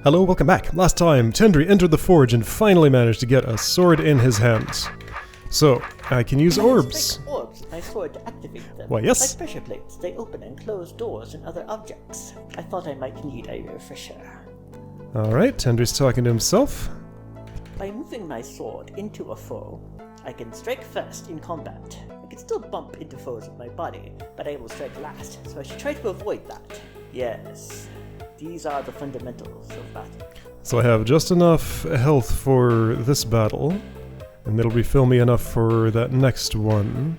Hello, welcome back. Last time, Tendry entered the forge and finally managed to get a sword in his hands. So, I can use orbs. Orbs with my sword to activate them. Why, yes. Like pressure plates, they open and close doors and other objects. I thought I might need a refresher. Alright, Tendry's talking to himself. By moving my sword into a foe, I can strike first in combat. I can still bump into foes with my body, but I will strike last, so I should try to avoid that. Yes, these are the fundamentals of battle. So I have just enough health for this battle, and it'll refill me enough for that next one.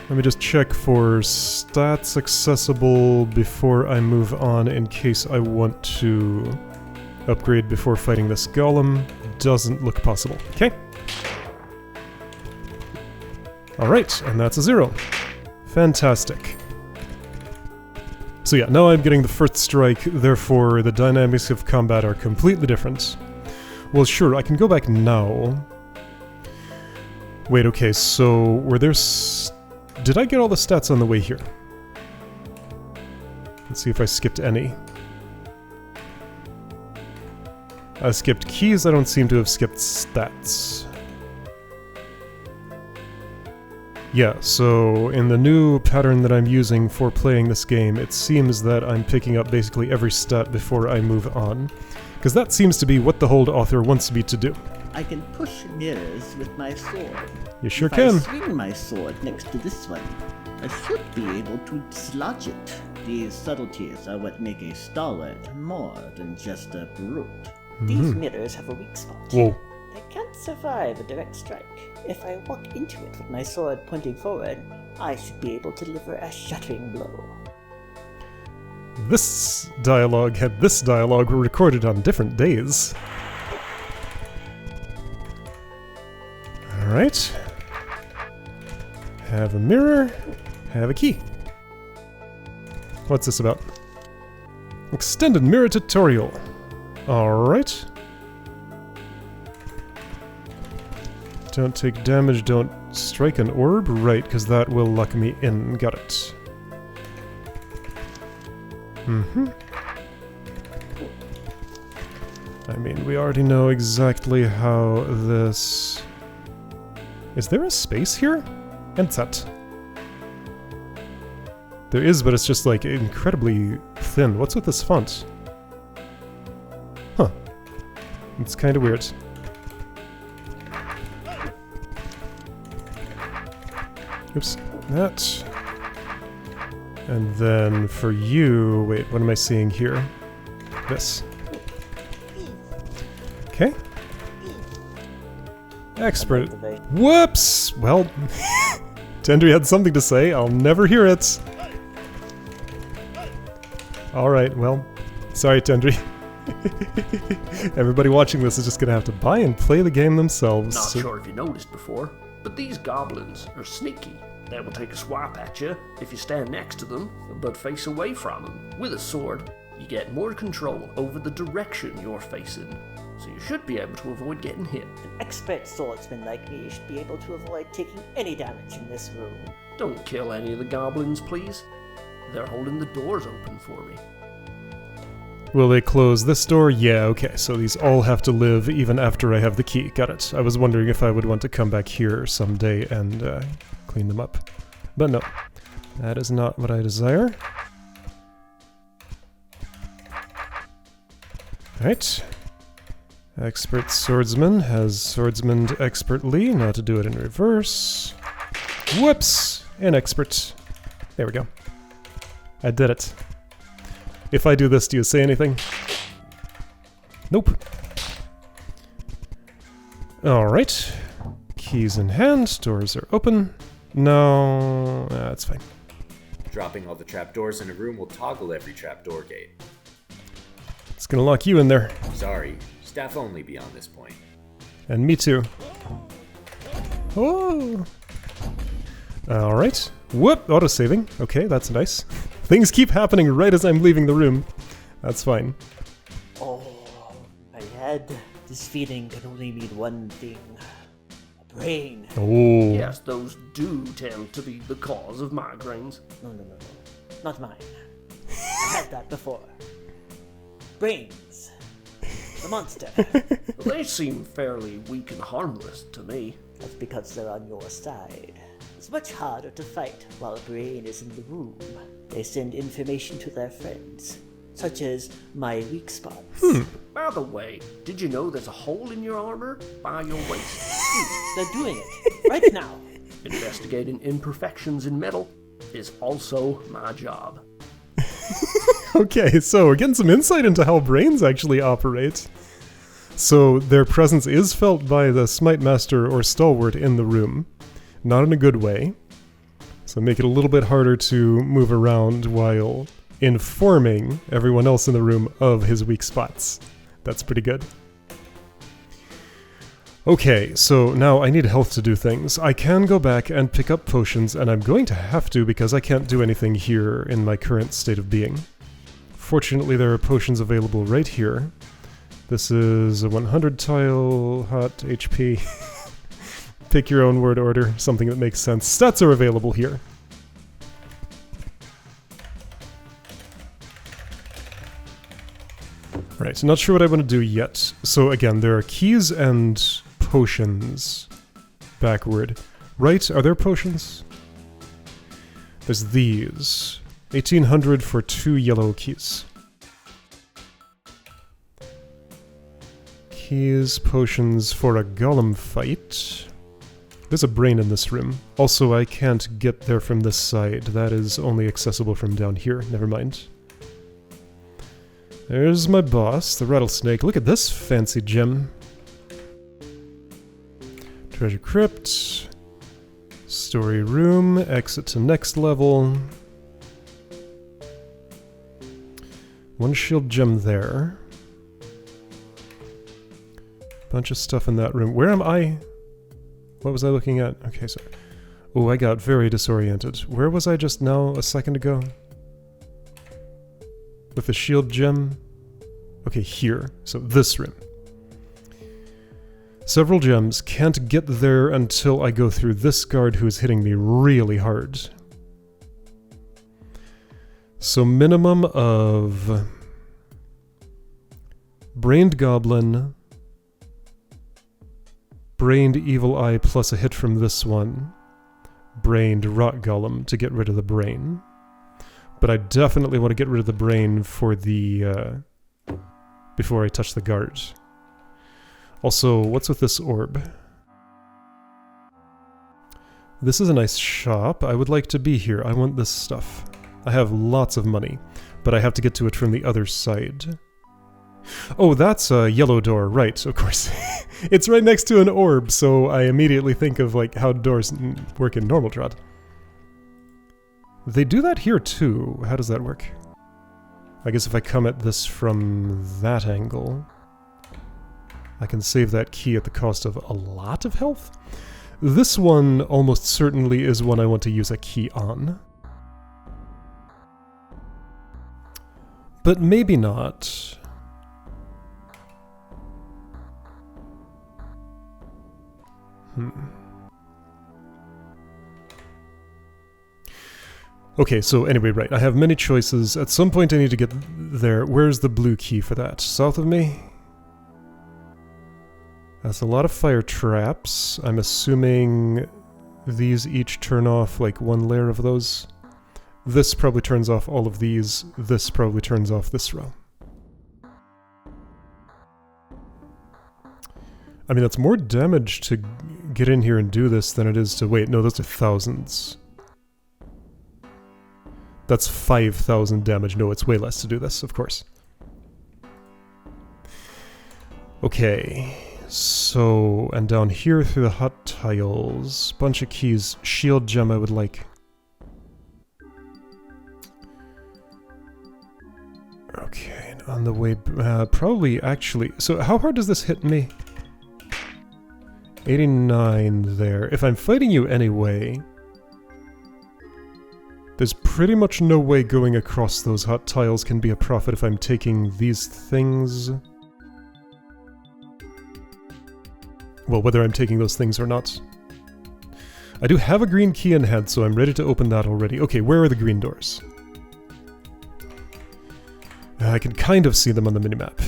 Let me just check for stats accessible before I move on in case I want to upgrade before fighting this golem. Doesn't look possible. Okay. Alright, and that's a 0. Fantastic. So yeah, now I'm getting the first strike, therefore the dynamics of combat are completely different. Well, sure, I can go back now. Wait, okay, so were there... Did I get all the stats on the way here? Let's see if I skipped any. I skipped keys, I don't seem to have skipped stats. Yeah, so in the new pattern that I'm using for playing this game, it seems that I'm picking up basically every stat before I move on. Because that seems to be what the Hold author wants me to do. I can push mirrors with my sword. You sure if can. I swing my sword next to this one, I should be able to dislodge it. These subtleties are what make a stalwart more than just a brute. These mirrors have a weak spot. Whoa. They can't survive a direct strike. If I walk into it with my sword pointing forward, I should be able to deliver a shattering blow. This dialogue and this dialogue were recorded on different days. Alright. Have a mirror. Have a key. What's this about? Extended mirror tutorial. Alright. Don't take damage, don't strike an orb. Right, because that will lock me in. Got it. I mean, we already know exactly how this... Is there a space here? Entzat. There is, but it's just like incredibly thin. What's with this font? Huh. It's kind of weird. Oops. That. And then for you... Wait, what am I seeing here? This. Okay. Expert. Whoops! Well, Tendry had something to say. I'll never hear it. Alright, well, sorry, Tendry. Everybody watching this is just gonna have to buy and play the game themselves. Not sure if you noticed before, but these goblins are sneaky. They will take a swipe at you if you stand next to them, but face away from them. With a sword, you get more control over the direction you're facing, so you should be able to avoid getting hit. An expert swordsman like me should be able to avoid taking any damage in this room. Don't kill any of the goblins, please. They're holding the doors open for me. Will they close this door? Yeah, okay, so these all have to live even after I have the key. Got it. I was wondering if I would want to come back here someday and clean them up. But no, that is not what I desire. Alright. Expert swordsman has swordsmaned expertly. Now to do it in reverse. Whoops! Inexpert. There we go. I did it. If I do this, do you say anything? Nope. Alright. Keys in hand. Doors are open. No, that's fine. Dropping all the trapdoors in a room will toggle every trapdoor gate. It's gonna lock you in there. Sorry, staff only beyond this point. And me too. Oh! Alright. Whoop! Auto-saving. Okay, that's nice. Things keep happening right as I'm leaving the room. That's fine. Oh, my head. This feeling can only mean one thing. A brain. Oh. Yes, those do tend to be the cause of migraines. No. Not mine. I had said that before. Brains. The monster. They seem fairly weak and harmless to me. That's because they're on your side. It's much harder to fight while a brain is in the room. They send information to their friends, such as my weak spots. By the way, did you know there's a hole in your armor by your waist? They're doing it right now. Investigating imperfections in metal is also my job. Okay, so we're getting some insight into how brains actually operate. So their presence is felt by the Smite Master or Stalwart in the room. Not in a good way. So make it a little bit harder to move around while informing everyone else in the room of his weak spots. That's pretty good. Okay, so now I need health to do things. I can go back and pick up potions, and I'm going to have to because I can't do anything here in my current state of being. Fortunately, there are potions available right here. This is a 100 tile hot HP. Pick your own word order, something that makes sense. Stats are available here. Right, not sure what I want to do yet. So again, there are keys and potions backward. Right, are there potions? There's these. 1800 for 2 yellow keys. Keys, potions for a golem fight. There's a brain in this room. Also, I can't get there from this side. That is only accessible from down here. Never mind. There's my boss, the rattlesnake. Look at this fancy gem. Treasure crypt. Story room. Exit to next level. 1 shield gem there. Bunch of stuff in that room. Where am I? What was I looking at? Okay, sorry. Oh, I got very disoriented. Where was I just now a second ago? With the shield gem? Okay, here. So this room. Several gems. Can't get there until I go through this guard who is hitting me really hard. So minimum of Brained Goblin, Brained Evil Eye plus a hit from this one, Brained Rot Golem to get rid of the brain. But I definitely want to get rid of the brain for the, before I touch the guard. Also, what's with this orb? This is a nice shop. I would like to be here. I want this stuff. I have lots of money, but I have to get to it from the other side. Oh, that's a yellow door, right, of course. It's right next to an orb, so I immediately think of like how doors work in normal DROD. They do that here too. How does that work? I guess if I come at this from that angle, I can save that key at the cost of a lot of health. This one almost certainly is one I want to use a key on. But maybe not. Okay, so anyway, right, I have many choices. At some point I need to get there. Where's the blue key for that? South of me? That's a lot of fire traps. I'm assuming these each turn off like 1 layer of those. This probably turns off all of these. This probably turns off this row. I mean, that's more damage to get in here and do this than it is to wait. No, those are thousands. That's 5,000 damage. No, it's way less to do this, of course. Okay, so, and down here through the hot tiles, bunch of keys. Shield gem I would like. Okay, and on the way, probably actually, so how hard does this hit me? 89 there. If I'm fighting you anyway, there's pretty much no way going across those hot tiles can be a profit if I'm taking these things. Well, whether I'm taking those things or not. I do have a green key in hand, so I'm ready to open that already. Okay, where are the green doors? I can kind of see them on the minimap.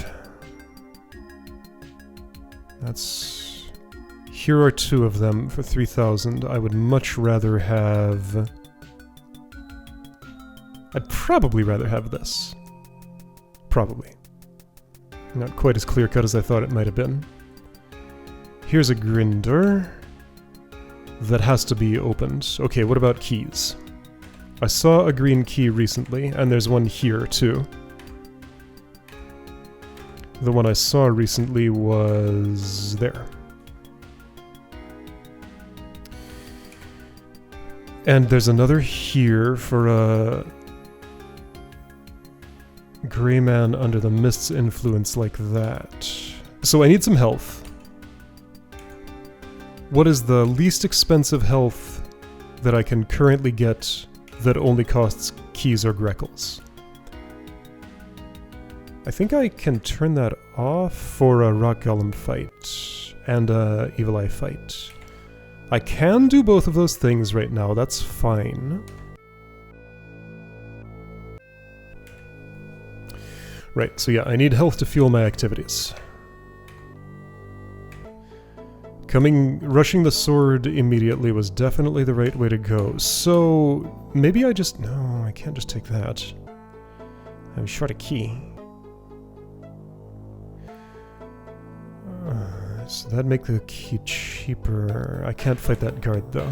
Here are 2 of them for 3,000. I would much rather have... I'd probably rather have this. Probably. Not quite as clear-cut as I thought it might have been. Here's a grinder that has to be opened. Okay, what about keys? I saw a green key recently, and there's one here, too. The one I saw recently was there. And there's another here for a gray man under the mist's influence like that. So I need some health. What is the least expensive health that I can currently get that only costs keys or greckles? I think I can turn that off for a rock golem fight and a evil eye fight. I can do both of those things right now, that's fine. Right, so yeah, I need health to fuel my activities. Rushing the sword immediately was definitely the right way to go. So, maybe I just... No, I can't just take that. I'm short a key. So that'd make the key cheaper. I can't fight that guard, though.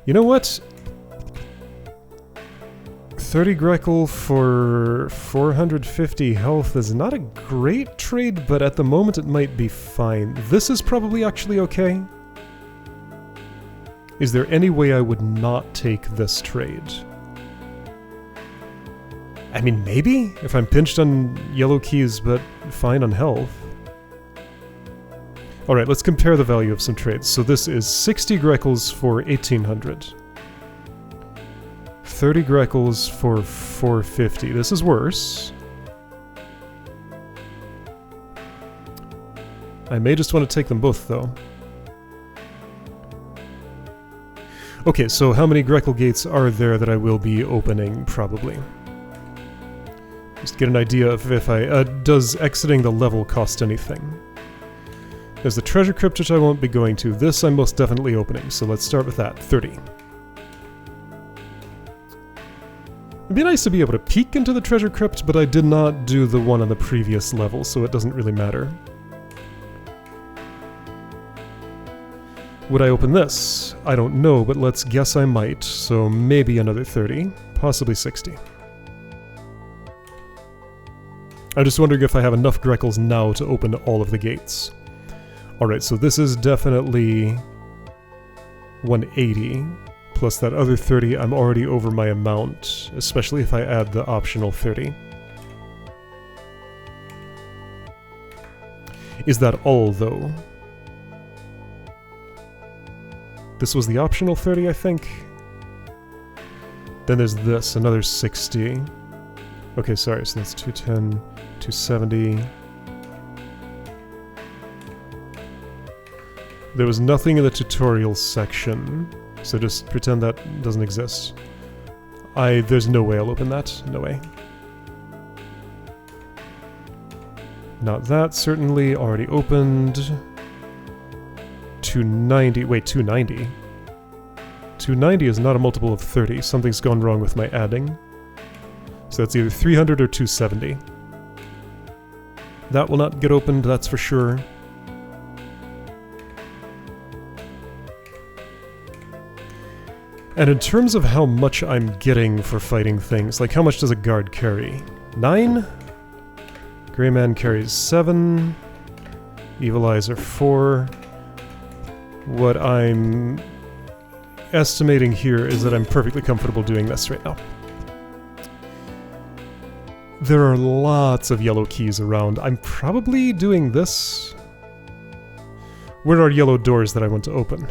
You know what? 30 Greckle for 450 health is not a great trade, but at the moment it might be fine. This is probably actually okay. Is there any way I would not take this trade? I mean, maybe? If I'm pinched on yellow keys, but fine on health. Alright, let's compare the value of some trades. So this is 60 Greckles for 1800. 30 Greckles for 450. This is worse. I may just want to take them both, though. Okay, so how many Greckle gates are there that I will be opening, probably? Just get an idea of if I... does exiting the level cost anything? There's the treasure crypt, which I won't be going to. This I'm most definitely opening, so let's start with that. 30. It'd be nice to be able to peek into the treasure crypt, but I did not do the one on the previous level, so it doesn't really matter. Would I open this? I don't know, but let's guess I might, so maybe another 30, possibly 60. I'm just wondering if I have enough Greckles now to open all of the gates. Alright, so this is definitely 180. Plus that other 30, I'm already over my amount, especially if I add the optional 30. Is that all, though? This was the optional 30, I think? Then there's this, another 60. Okay, sorry, so that's 210, 270. There was nothing in the tutorial section, so just pretend that doesn't exist. There's no way I'll open that. No way. Not that, certainly. Already opened. 290. Wait, 290? 290 is not a multiple of 30. Something's gone wrong with my adding. So that's either 300 or 270. That will not get opened, that's for sure. And in terms of how much I'm getting for fighting things, like how much does a guard carry? 9? Grey Man carries 7. Evil Eyes are 4. What I'm estimating here is that I'm perfectly comfortable doing this right now. There are lots of yellow keys around. I'm probably doing this. Where are yellow doors that I want to open?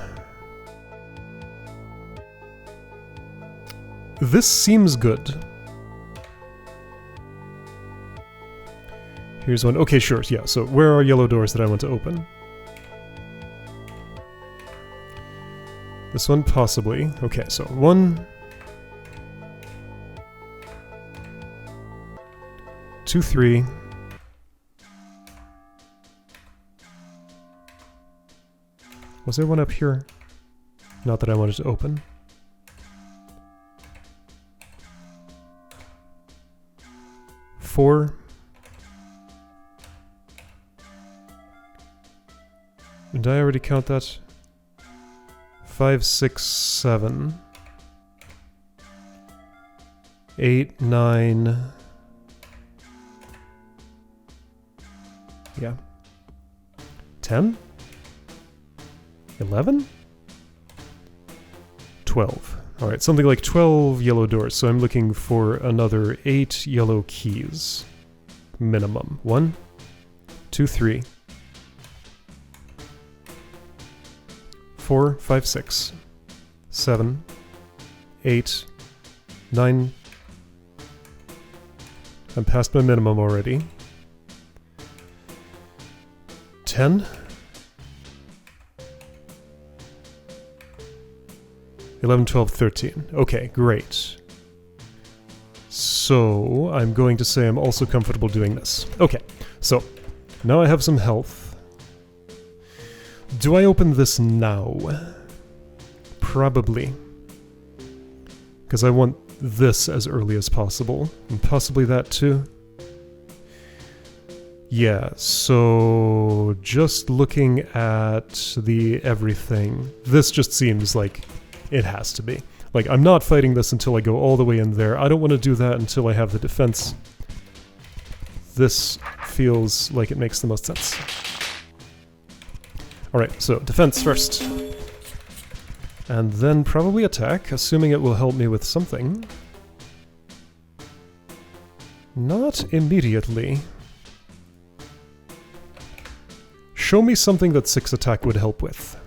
This seems good. Here's one. Okay, sure, yeah. So where are yellow doors that I want to open? This one, possibly. Okay, so 1, 2, 3. Was there one up here? Not that I wanted to open. Four. Did I already count that? 5, 6, 7. 8, 9. Yeah. 10? 11? 12. Alright, something like 12 yellow doors, so I'm looking for another 8 yellow keys. Minimum. 1, 2, 3. 4, 5, 6. 7. 8. 9. I'm past my minimum already. 10. 11, 12, 13. Okay, great. So, I'm going to say I'm also comfortable doing this. Okay, so, now I have some health. Do I open this now? Probably. Because I want this as early as possible. And possibly that too. Yeah, so just looking at the everything, this just seems like it has to be. Like, I'm not fighting this until I go all the way in there. I don't want to do that until I have the defense. This feels like it makes the most sense. Alright, so defense first. And then probably attack, assuming it will help me with something. Not immediately. Show me something that 6 attack would help with.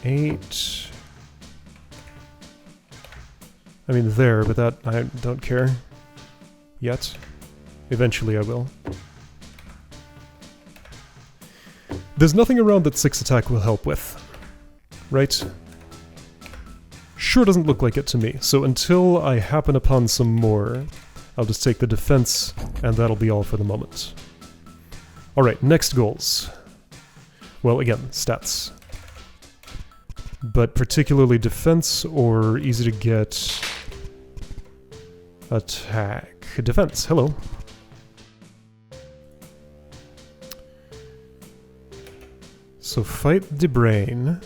8. I mean, there, but that I don't care yet. Eventually I will. There's nothing around that 6 attack will help with, right? Sure doesn't look like it to me, so until I happen upon some more, I'll just take the defense, and that'll be all for the moment. Alright, next goals. Well, again, stats. But particularly defense or easy to get attack. Defense, hello. So fight the brain.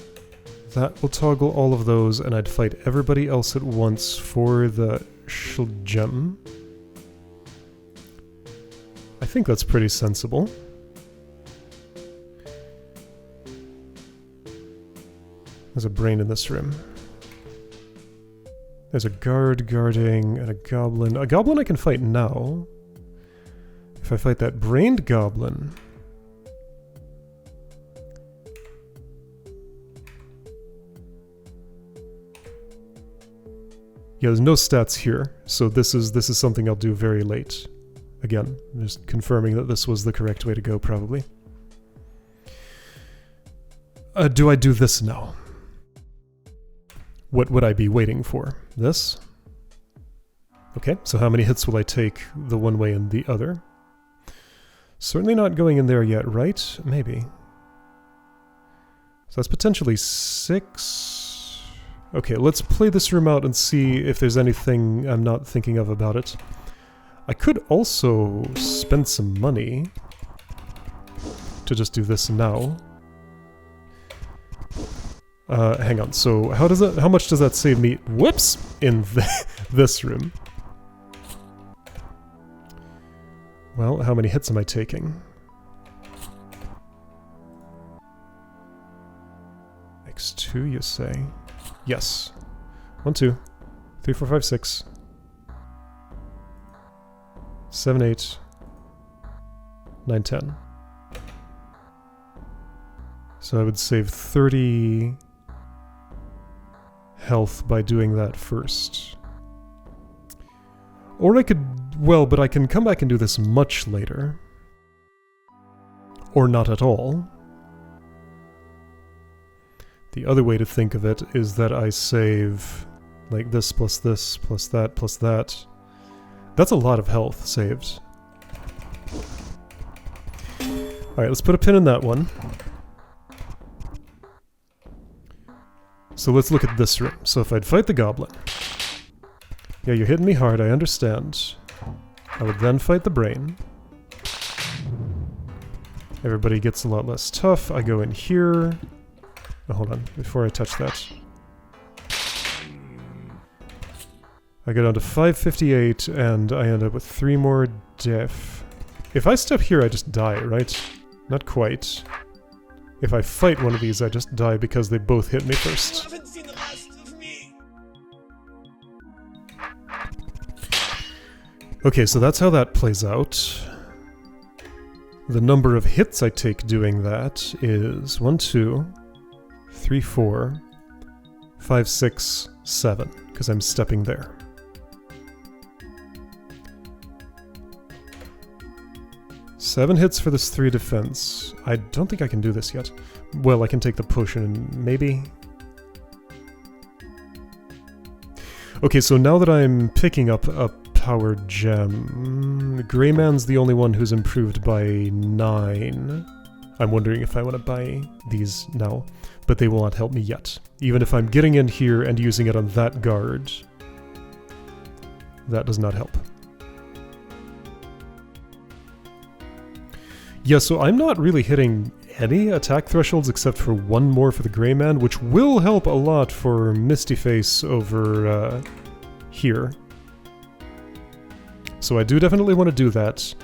That will toggle all of those, and I'd fight everybody else at once for the gem. I think that's pretty sensible. There's a brain in this room. There's a guard guarding and a goblin. A goblin I can fight now. If I fight that brained goblin... Yeah, there's no stats here, so this is something I'll do very late. Again, just confirming that this was the correct way to go, probably. Do I do this now? What would I be waiting for? This? Okay, so how many hits will I take the one way and the other? Certainly not going in there yet, right? Maybe. So that's potentially 6... Okay, let's play this room out and see if there's anything I'm not thinking of about it. I could also spend some money to just do this now. Hang on, so how much does that save me? Whoops! In this room. Well, how many hits am I taking? X2, you say? Yes. 1, 2, 3, 4, 5, 6, 7, 8, 9, 10. So I would save 30 health by doing that first. Or I could... Well, but I can come back and do this much later. Or not at all. The other way to think of it is that I save Like this plus that plus that. That's a lot of health saved. Alright, let's put a pin in that one. So let's look at this room. So if I'd fight the goblin... Yeah, you're hitting me hard, I understand. I would then fight the brain. Everybody gets a lot less tough. I go in here. Oh, hold on, before I touch that. I go down to 558, and I end up with 3 more def. If I step here, I just die, right? Not quite. If I fight one of these, I just die because they both hit me first. You haven't seen the last of me. Okay, so that's how that plays out. The number of hits I take doing that is 1, 2, 3, 4, 5, 6, 7, because I'm stepping there. Seven hits for this 3 defense. I don't think I can do this yet. Well, I can take the potion, maybe? Okay, so now that I'm picking up a power gem, Grey Man's the only one who's improved by 9. I'm wondering if I want to buy these now, but they will not help me yet. Even if I'm getting in here and using it on that guard, that does not help. Yeah, so I'm not really hitting any attack thresholds except for 1 more for the Grey Man, which will help a lot for Misty Face over here. So I do definitely want to do that,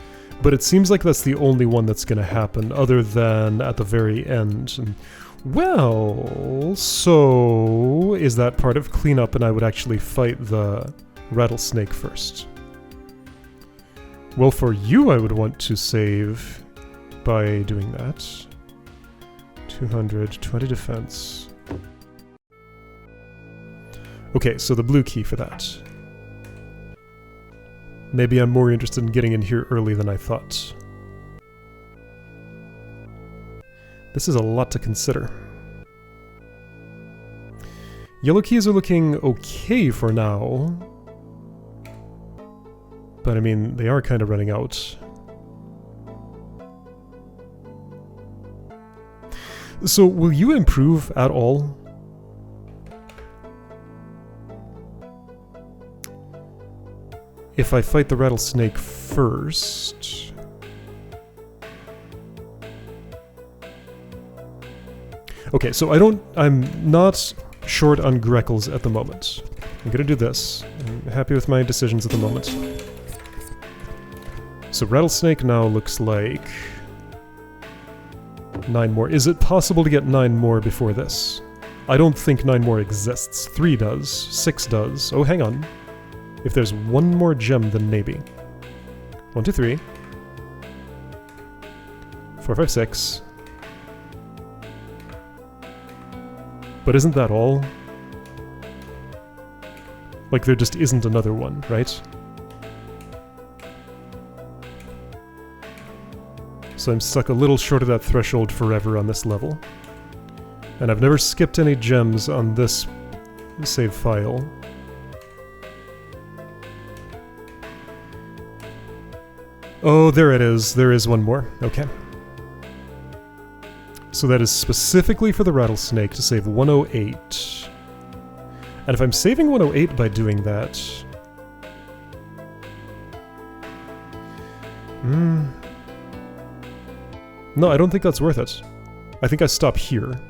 but it seems like that's the only one that's going to happen, other than at the very end. And, well, so is that part of cleanup, and I would actually fight the rattlesnake first. Well, for you I would want to save by doing that. 220 defense. Okay, so the blue key for that. Maybe I'm more interested in getting in here early than I thought. This is a lot to consider. Yellow keys are looking okay for now. But I mean, they are kind of running out. So, will you improve at all? If I fight the rattlesnake first... Okay, so I'm not short on Greckles at the moment. I'm gonna do this. I'm happy with my decisions at the moment. So rattlesnake now looks like... 9 more. Is it possible to get 9 more before this? I don't think 9 more exists. 3 does. 6 does. Oh, hang on. If there's 1 more gem, then maybe. 1, 2, 3. 4, 5, 6. But isn't that all? Like, there just isn't another one, right? So I'm stuck a little short of that threshold forever on this level. And I've never skipped any gems on this save file. Oh, there it is. There is 1 more. Okay. So that is specifically for the rattlesnake to save 108. And if I'm saving 108 by doing that... No, I don't think that's worth it. I think I stop here.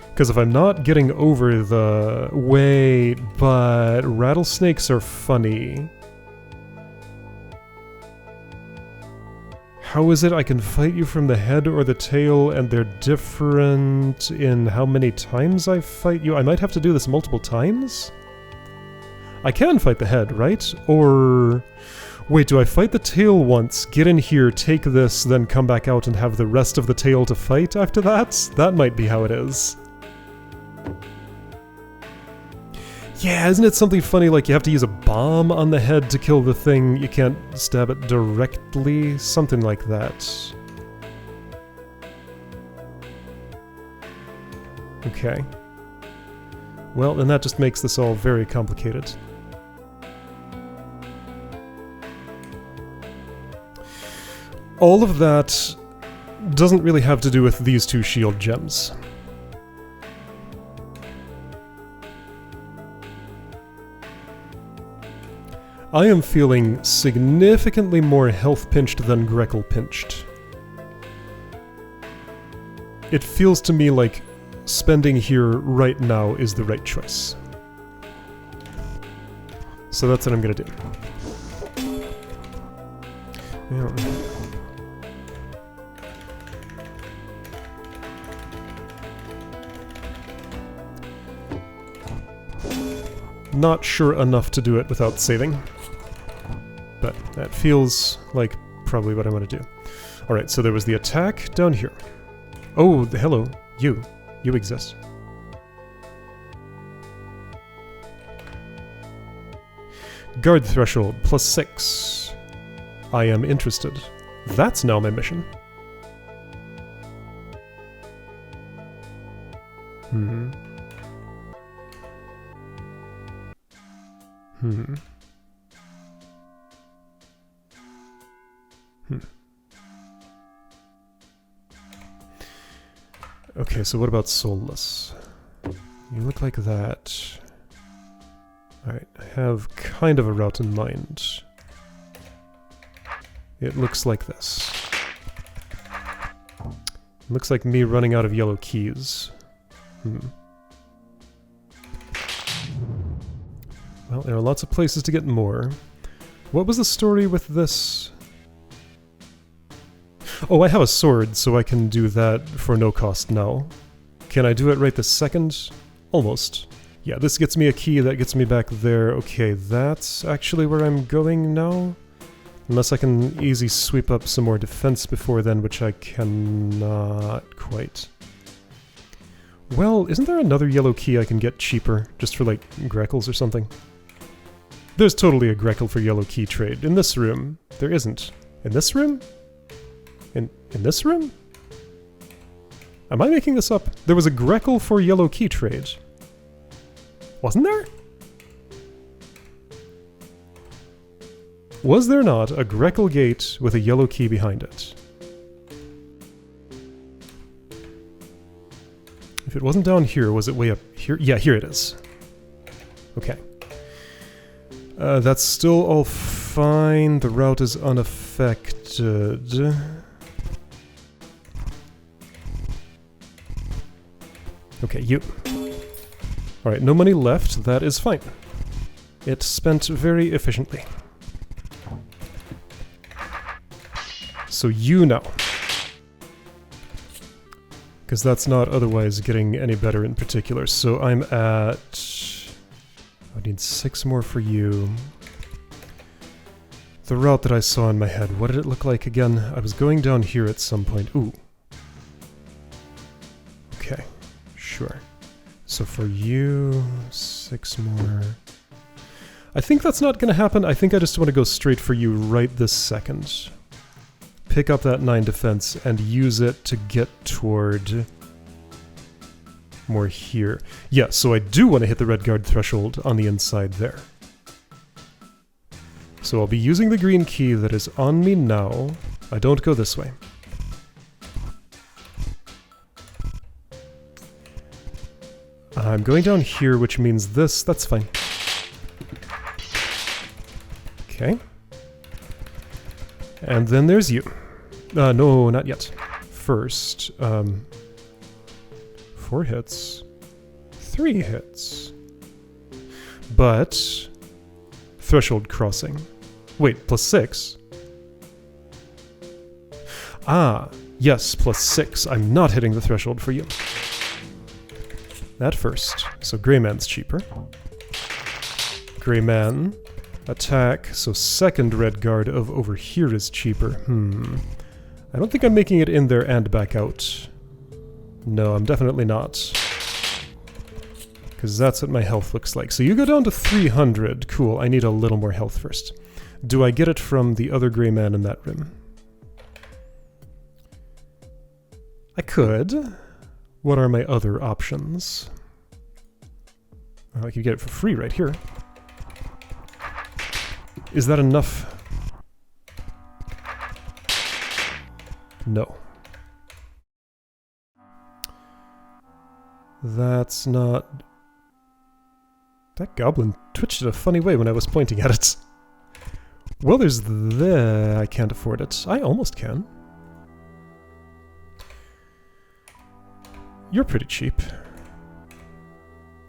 Because if I'm not getting over the... Wait, but rattlesnakes are funny. How is it I can fight you from the head or the tail and they're different in how many times I fight you? I might have to do this multiple times? I can fight the head, right? Or... Wait, do I fight the tail once, get in here, take this, then come back out and have the rest of the tail to fight after that? That might be how it is. Yeah, isn't it something funny like you have to use a bomb on the head to kill the thing, you can't stab it directly? Something like that. Okay. Well, then that just makes this all very complicated. All of that doesn't really have to do with these two shield gems. I am feeling significantly more health pinched than Greckle pinched. It feels to me like spending here right now is the right choice. So that's what I'm gonna do. Yeah. Not sure enough to do it without saving. But that feels like probably what I want to do. Alright, so there was the attack down here. Oh, hello. You. You exist. Guard threshold, +6. I am interested. That's now my mission. Hmm. Okay, so what about soulless? You look like that. Alright, I have kind of a route in mind. It looks like this. It looks like me running out of yellow keys. Well, there are lots of places to get more. What was the story with this? Oh, I have a sword, so I can do that for no cost now. Can I do it right this second? Almost. Yeah, this gets me a key, that gets me back there. Okay, that's actually where I'm going now. Unless I can easy sweep up some more defense before then, which I cannot quite. Well, isn't there another yellow key I can get cheaper, just for like Greckles or something? There's totally a Greckle for yellow key trade. In this room, there isn't. In this room? In this room? Am I making this up? There was a Greckle for yellow key trade. Wasn't there? Was there not a Greckle gate with a yellow key behind it? If it wasn't down here, was it way up here? Yeah, here it is. Okay. That's still all fine. The route is unaffected. Okay, you. Alright, no money left. That is fine. It spent very efficiently. So you now. Because that's not otherwise getting any better in particular. So I'm at... I need 6 more for you. The route that I saw in my head, what did it look like again? I was going down here at some point. Ooh. Okay, sure. So for you, 6 more. I think that's not going to happen. I think I just want to go straight for you right this second. Pick up that 9 defense and use it to get toward more here. Yeah, so I do want to hit the red guard threshold on the inside there. So I'll be using the green key that is on me now. I don't go this way. I'm going down here, which means this. That's fine. Okay. And then there's you. No, not yet. First, 4 hits. 3 hits. But... threshold crossing. Wait, +6? Ah, yes, +6. I'm not hitting the threshold for you. That first. So Greyman's cheaper. Greyman. Attack. So second red guard of over here is cheaper. I don't think I'm making it in there and back out. No, I'm definitely not. Because that's what my health looks like. So you go down to 300. Cool, I need a little more health first. Do I get it from the other gray man in that room? I could. What are my other options? Well, I could get it for free right here. Is that enough? No. That's not... That goblin twitched in a funny way when I was pointing at it. Well, there's the... I can't afford it. I almost can. You're pretty cheap.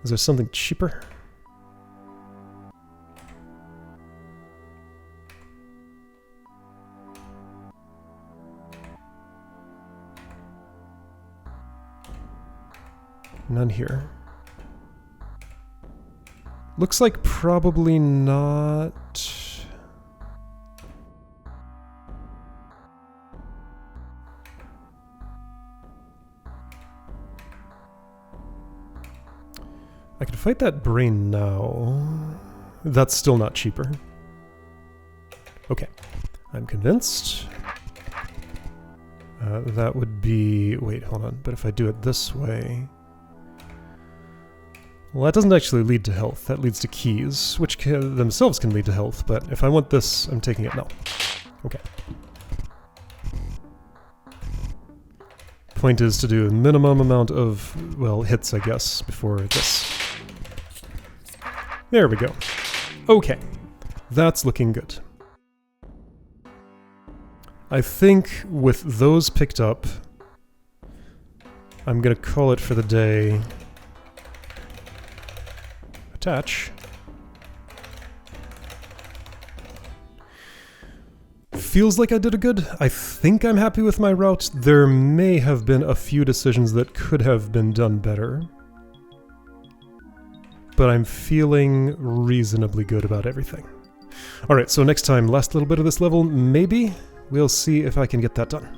Is there something cheaper? None here. Looks like probably not... I could fight that brain now. That's still not cheaper. Okay. I'm convinced. That would be... Wait, hold on. But if I do it this way... Well, that doesn't actually lead to health. That leads to keys, which themselves can lead to health. But if I want this, I'm taking it now. Okay. Point is to do a minimum amount of, well, hits, I guess, before this. There we go. Okay. That's looking good. I think with those picked up, I'm gonna call it for the day. Attach. Feels like I did a good. I think I'm happy with my route. There may have been a few decisions that could have been done better. But I'm feeling reasonably good about everything. Alright, so next time, last little bit of this level, maybe? We'll see if I can get that done.